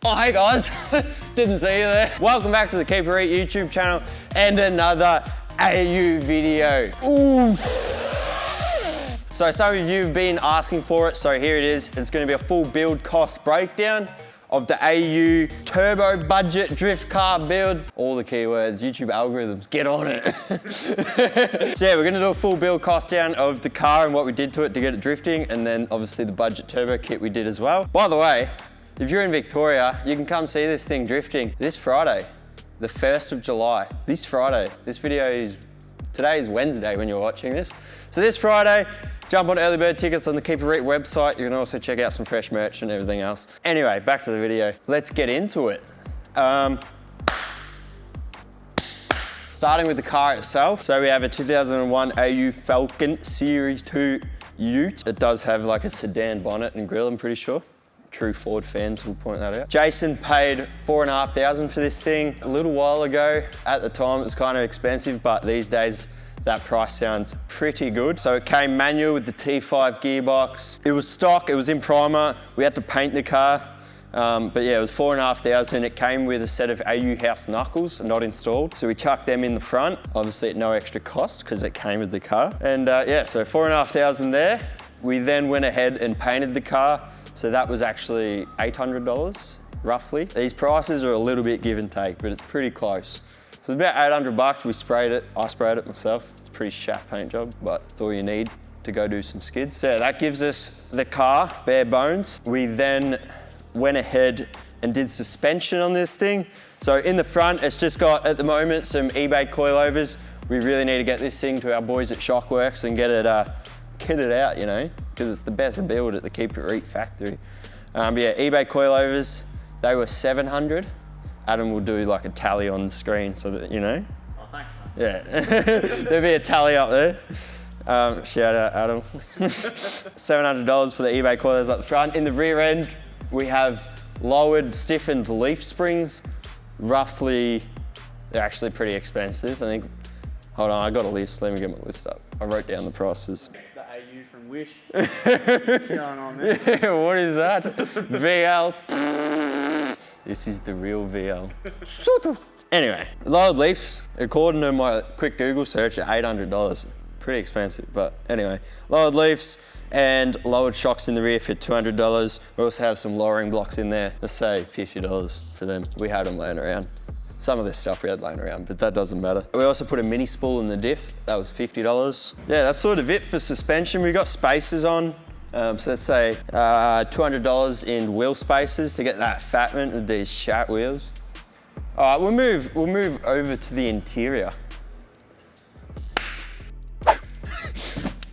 Oh, hey guys, didn't see you there. Welcome back to the Reet YouTube channel and another AU video. Ooh. So some of you have been asking for it, so here it is. It's gonna be a full build cost breakdown of the AU turbo budget drift car build. All the keywords, YouTube algorithms, get on it. So yeah, we're gonna do a full build cost down of the car and what we did to it to get it drifting, and then obviously the budget turbo kit we did as well. By the way, if you're in Victoria, you can come see this thing drifting this Friday, the 1st of July. This Friday. This video is, today is Wednesday when you're watching this. So this Friday, jump on early bird tickets on the Reet website. You can also check out some fresh merch and everything else. Anyway, back to the video. Let's get into it. Starting with the car itself. So we have a 2001 AU Falcon Series 2 Ute. It does have like a sedan bonnet and grille, I'm pretty sure. True Ford fans will point that out. Jason paid $4,500 for this thing. A little while ago, at the time it was kind of expensive, but these days that price sounds pretty good. So it came manual with the T5 gearbox. It was stock, it was in primer. We had to paint the car. But yeah, it was $4,500 and it came with a set of AU house knuckles, not installed. So we chucked them in the front, obviously at no extra cost because it came with the car. And yeah, so $4,500 there. We then went ahead and painted the car. So that was actually $800, roughly. These prices are a little bit give and take, but it's pretty close. So it's about $800, we sprayed it. I sprayed it myself. It's a pretty shat paint job, but it's all you need to go do some skids. So yeah, that gives us the car, bare bones. We then went ahead and did suspension on this thing. So in the front, it's just got, at the moment, some eBay coilovers. We really need to get this thing to our boys at Shockworks and get it out, you know, because it's the best build at the Reet factory. But yeah, eBay coilovers, they were $700. Adam will do like a tally on the screen so that, you know. Oh, thanks, man. Yeah, there'll be a tally up there. Shout out, Adam. $700 for the eBay coilovers at the front. In the rear end, we have lowered, stiffened leaf springs. Roughly, they're actually pretty expensive. I think, hold on, I got a list, let me get my list up. I wrote down the prices. The AU from Wish. What's going on there? Yeah, what is that? VL. This is the real VL. Anyway, lowered leaves, according to my quick Google search, are $800. Pretty expensive, but anyway. Lowered leaves and lowered shocks in the rear for $200. We also have some lowering blocks in there. Let's say $50 for them. We had them laying around. Some of this stuff we had laying around, but that doesn't matter. We also put a mini spool in the diff. That was $50. Yeah, that's sort of it for suspension. We got spacers on. So let's say $200 in wheel spacers to get that fatment with these shat wheels. All right, we'll move over to the interior.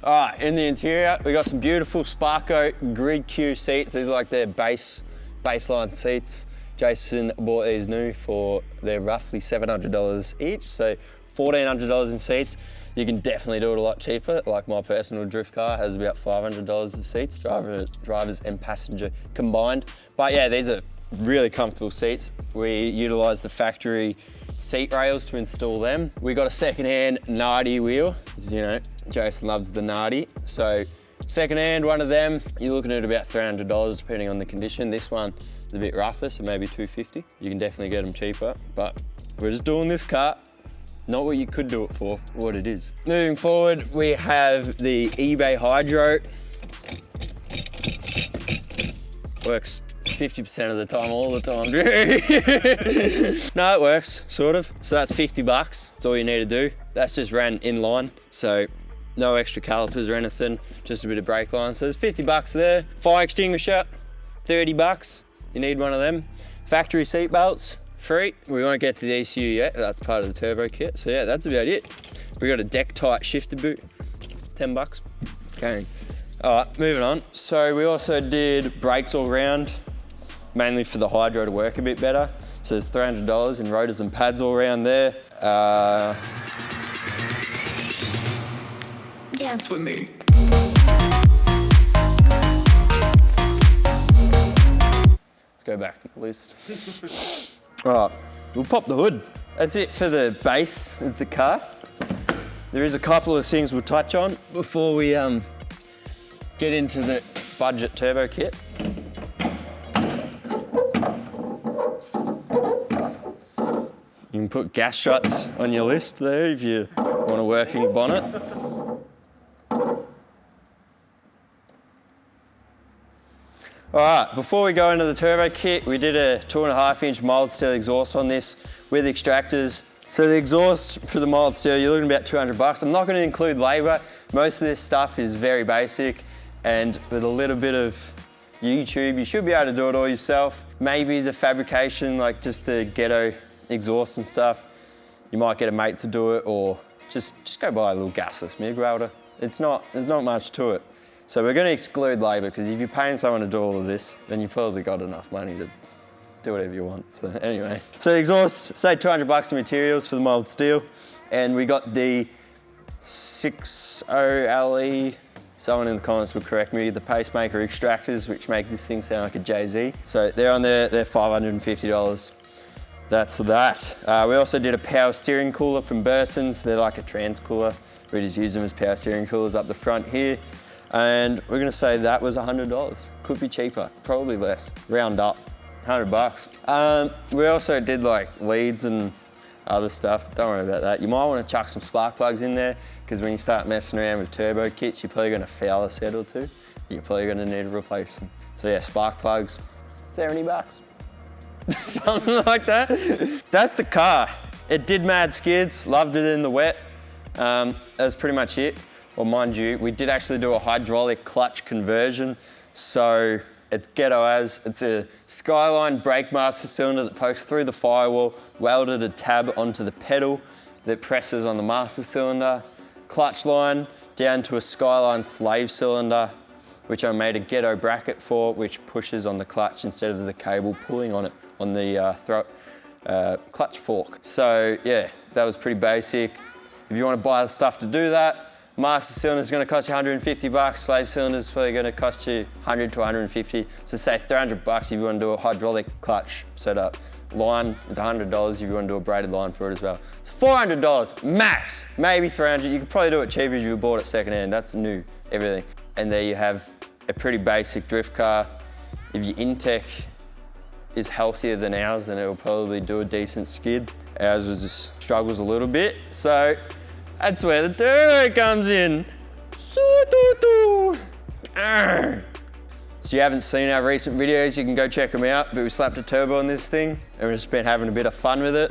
All right, in the interior, we got some beautiful Sparco Grid Q seats. These are like their baseline seats. Jason bought these new for, they're roughly $700 each, so $1,400 in seats. You can definitely do it a lot cheaper. Like my personal drift car has about $500 of seats, drivers and passenger combined. But yeah, these are really comfortable seats. We utilized the factory seat rails to install them. We got a secondhand Nardi wheel. You know, Jason loves the Nardi. So secondhand, one of them, you're looking at about $300 depending on the condition. This one is a bit rougher, so maybe $250. You can definitely get them cheaper, but we're just doing this car. Not what you could do it for, what it is. Moving forward, we have the eBay Hydro. Works 50% of the time, all the time. No, it works, sort of. So that's $50. That's all you need to do. That's just ran in line, so no extra calipers or anything, just a bit of brake line. So there's $50 there. Fire extinguisher, $30. You need one of them. Factory seat belts, free. We won't get to the ECU yet, that's part of the turbo kit. So yeah, that's about it. We got a deck tight shifter boot, $10. KANG. All right, moving on. So we also did brakes all round, mainly for the Hydro to work a bit better. So there's $300 in rotors and pads all around there. Dance with me. Let's go back to the list. All right, we'll pop the hood. That's it for the base of the car. There is a couple of things we'll touch on before we get into the budget turbo kit. You can put gas struts on your list there if you want a working bonnet. All right, before we go into the turbo kit, we did a 2.5-inch mild steel exhaust on this with extractors. So the exhaust for the mild steel, you're looking at about 200 bucks. I'm not going to include labor. Most of this stuff is very basic, and with a little bit of YouTube, you should be able to do it all yourself. Maybe the fabrication, like just the ghetto exhaust and stuff, you might get a mate to do it, or just go buy a little gasless MIG welder. There's not much to it. So we're going to exclude labor, because if you're paying someone to do all of this, then you've probably got enough money to do whatever you want. So anyway, so the exhaust, say 200 bucks in materials for the mild steel, and we got the 60LE. Someone in the comments will correct me, the PACEMAKER extractors, which make this thing sound like a Jay-Z. So they're on there, they're $550. That's that. We also did a power steering cooler from Burson's. They're like a trans cooler. We just use them as power steering coolers up the front here. And we're gonna say that was $100. Could be cheaper, probably less. Round up, 100 bucks. We also did like leads and other stuff. Don't worry about that. You might want to chuck some spark plugs in there, because when you start messing around with turbo kits, you're probably gonna foul a set or two. You're probably gonna need to replace them. So yeah, spark plugs, 70 bucks. Something like that. That's the car. It did mad skids, loved it in the wet. That's pretty much it. Well, mind you, we did actually do a hydraulic clutch conversion. So it's ghetto as, it's a Skyline brake master cylinder that pokes through the firewall, welded a tab onto the pedal that presses on the master cylinder, clutch line down to a Skyline slave cylinder, which I made a ghetto bracket for, which pushes on the clutch instead of the cable pulling on it, on the clutch fork. So yeah, that was pretty basic. If you want to buy the stuff to do that, master cylinder is going to cost you 150 bucks. Slave cylinder is probably going to cost you 100 to 150. So say 300 bucks if you want to do a hydraulic clutch setup. Line is $100 if you want to do a braided line for it as well. So $400 max, maybe 300. You could probably do it cheaper if you bought it secondhand. That's new, everything. And there you have a pretty basic drift car. If your Intech is healthier than ours, then it will probably do a decent skid. Ours was just struggles a little bit. So that's where the turbo comes in. So you haven't seen our recent videos, you can go check them out, but we slapped a turbo on this thing and we've just been having a bit of fun with it.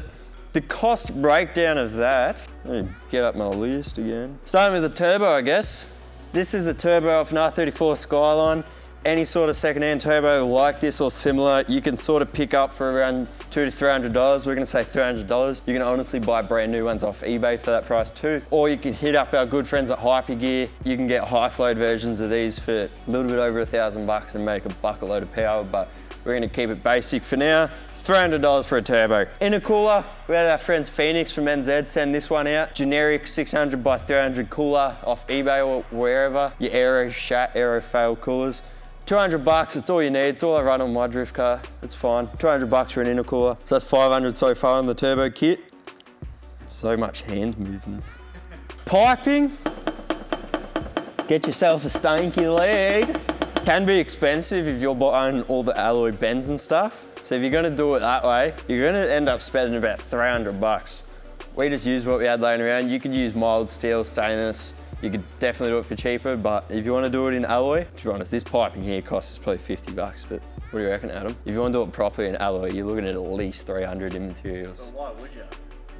The cost breakdown of that, let me get up my list again. Starting with the turbo, I guess. This is a turbo off an R34 Skyline. Any sort of secondhand turbo like this or similar, you can sort of pick up for around $200 to $300. We're gonna say $300. You can honestly buy brand new ones off eBay for that price too. Or you can hit up our good friends at Hypergear. You can get high float versions of these for a little bit over $1,000 and make a bucket load of power, but we're gonna keep it basic for now. $300 for a turbo. Intercooler, we had our friends Phoenix from NZ send this one out. Generic 600 by 300 cooler off eBay or wherever. Your Aerofail coolers. 200 bucks, it's all you need. It's all I run on my drift car. It's fine. 200 bucks for an intercooler. So that's 500 so far on the turbo kit. So much hand movements. Piping. Get yourself a stanky leg. Can be expensive if you're buying all the alloy bends and stuff. So if you're gonna do it that way, you're gonna end up spending about 300 bucks. We just used what we had laying around. You could use mild steel, stainless. You could definitely do it for cheaper, but if you want to do it in alloy, to be honest, this piping here costs us probably 50 bucks, but what do you reckon, Adam? If you want to do it properly in alloy, you're looking at least 300 in materials. So why would you?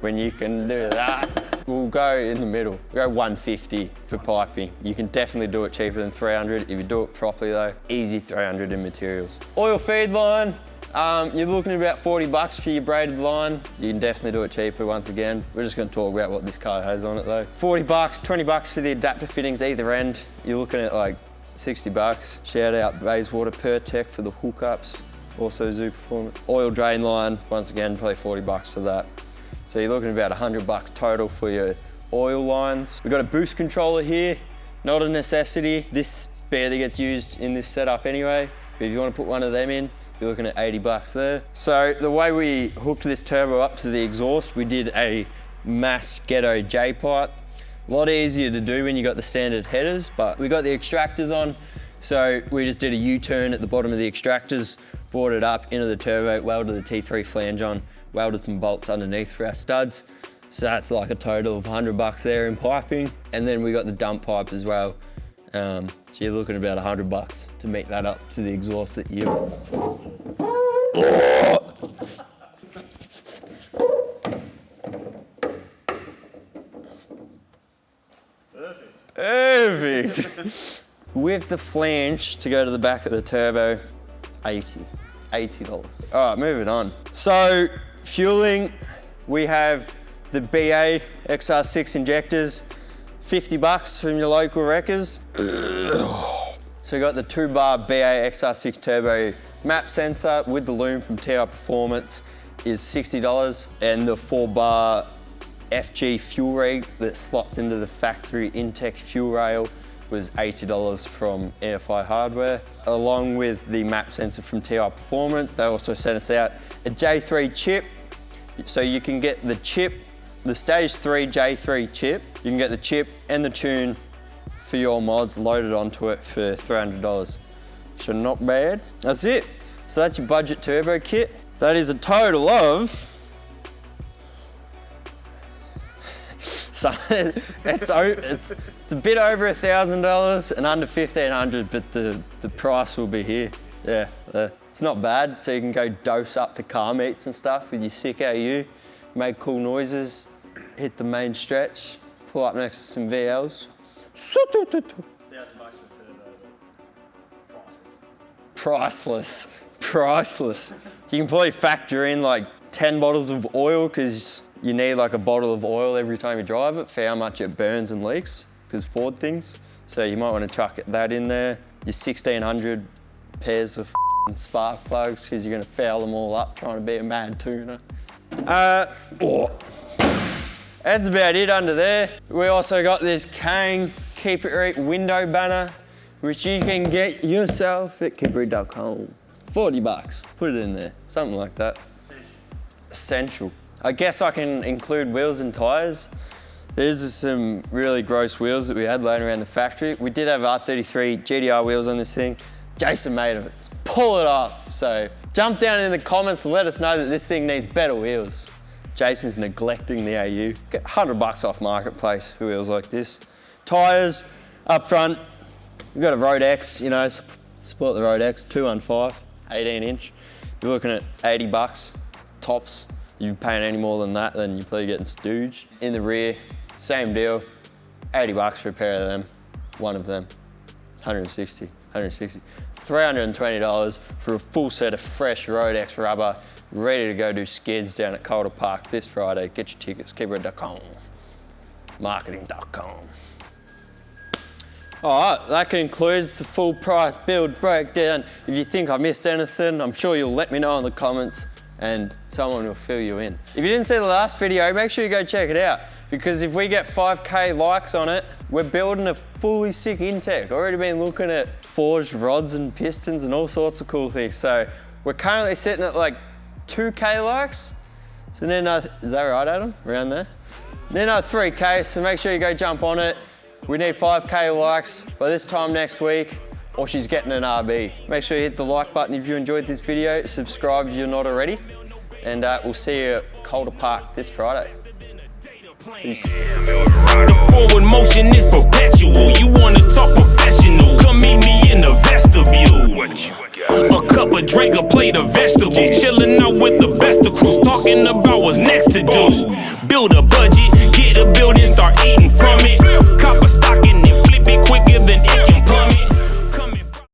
When you can do that, we'll go in the middle. We'll go 150 for piping. You can definitely do it cheaper than 300. If you do it properly though, easy 300 in materials. Oil feed line. You're looking at about 40 bucks for your braided line. You can definitely do it cheaper once again. We're just gonna talk about what this car has on it though. 40 bucks, 20 bucks for the adapter fittings either end. You're looking at like 60 bucks. Shout out Bayswater PerTech for the hookups. Also Zoo Performance. Oil drain line, once again, probably 40 bucks for that. So you're looking at about 100 bucks total for your oil lines. We've got a boost controller here. Not a necessity. This barely gets used in this setup anyway. But if you want to put one of them in, you're looking at 80 bucks there. So the way we hooked this turbo up to the exhaust, we did a mass ghetto J-pipe. A lot easier to do when you got the standard headers, but we got the extractors on. So we just did a U-turn at the bottom of the extractors, brought it up into the turbo, welded the T3 flange on, welded some bolts underneath for our studs. So that's like a total of $100 there in piping. And then we got the dump pipe as well. So you're looking at about $100 to make that up to the exhaust that you... Perfect. With the flange to go to the back of the turbo, $80. All right, moving on. So fueling, we have the BA XR6 injectors, $50 from your local wreckers. So we got the 2-bar BA XR6 turbo map sensor with the loom from TI Performance is $60, and the 4-bar FG fuel rig that slots into the factory Intech fuel rail was $80 from AFI Hardware. Along with the map sensor from TI Performance, they also sent us out a J3 chip. So you can get the chip, the stage 3 J3 chip. You can get the chip and the tune for your mods loaded onto it for $300. So not bad. That's it. So that's your budget turbo kit. That is a total of... So it's a bit over $1,000 and under $1,500, but the price will be here. Yeah, it's not bad. So you can go dose up to car meets and stuff with your sick AU, make cool noises, hit the main stretch, pull up next to some VLs. $1,000 for turbo. Priceless. You can probably factor in like 10 bottles of oil because you need like a bottle of oil every time you drive it for how much it burns and leaks because Ford things. So you might want to chuck that in there. Your 1,600 pairs of spark plugs because you're going to foul them all up trying to be a mad tuner. That's about it under there. We also got this KANG Keep It Reet window banner, which you can get yourself at keepitreit.com. $40, put it in there, something like that. Essential. I guess I can include wheels and tires. These are some really gross wheels that we had laying around the factory. We did have R33 GTR wheels on this thing. Jason made of it. Let's pull it off. So jump down in the comments and let us know that this thing needs better wheels. Jason's neglecting the AU. Get $100 off Marketplace for wheels like this. Tires up front. We've got a Road X, you know, support the Road X, 215, 18-inch. You're looking at $80 tops. If you're paying any more than that, then you're probably getting stooged. In the rear, same deal, $80 for a pair of them, one of them, $160. $320 for a full set of fresh Road X rubber, ready to go do skids down at Calder Park this Friday. Get your tickets, keepitreit.com, marketing.com. All right, that concludes the full price build breakdown. If you think I missed anything, I'm sure you'll let me know in the comments and someone will fill you in. If you didn't see the last video, make sure you go check it out, because if we get 5K likes on it, we're building a fully sick Intech. Already been looking at forged rods and pistons and all sorts of cool things. So we're currently sitting at like 2K likes. So then, is that right, Adam? Around there? Then 3K, so make sure you go jump on it. We need 5K likes by this time next week, or she's getting an RB. Make sure you hit the like button if you enjoyed this video, subscribe if you're not already, and we'll see you at Calder Park this Friday. Peace. The forward motion is perpetual. You wanna talk professional? Come meet me in the vestibule. A cup of drink, a plate of vegetables. Chilling out with the vesticles, talking about what's next to do. Build a budget.